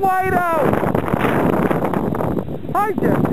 whiteout! Hi, Jesse.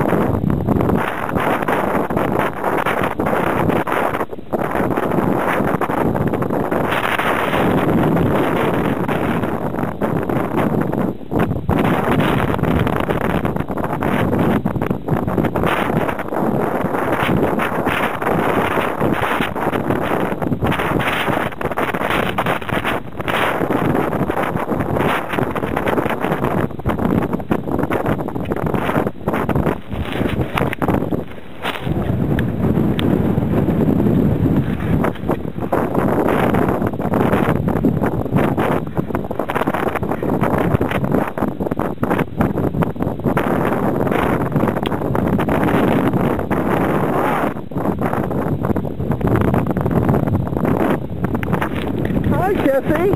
Hi, Jesse.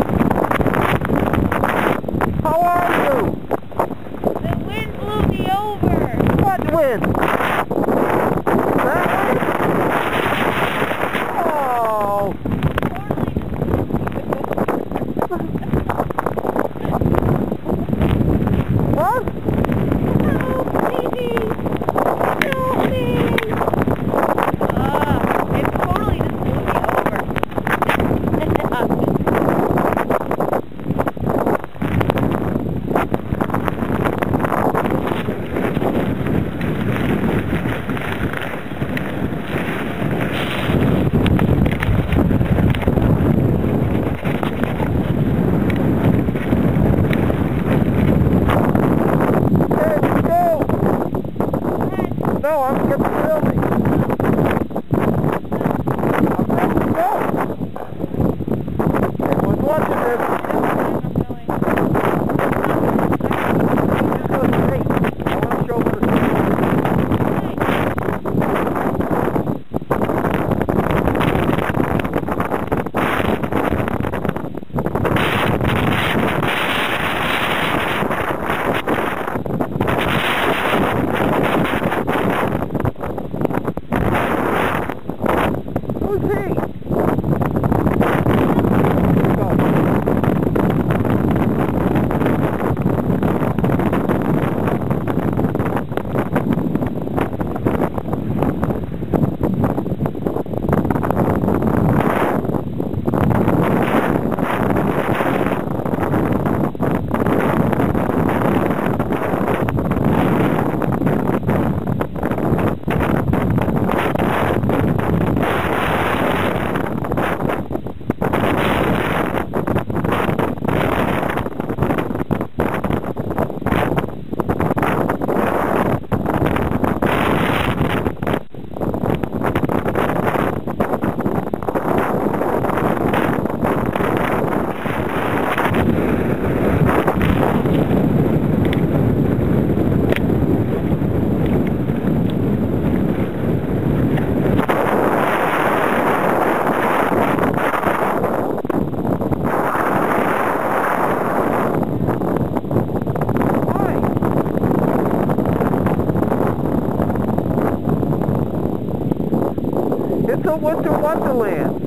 How are you? The wind blew me over. What wind? That way? Oh. What? Help me. Help me. It totally just blew me over. No, I'm going to film me. I'm ready to go. Everyone's watching this. Just go straight. I want to show what it's Who's he? Go. It's a winter wonderland.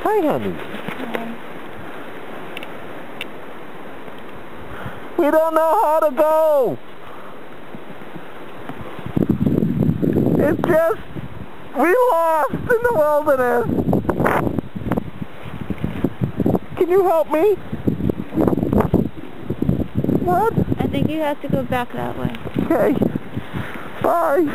Hi, honey. We don't know how to go. It's just, we lost in the wilderness. Can you help me? What? I think you have to go back that way. Okay. Bye.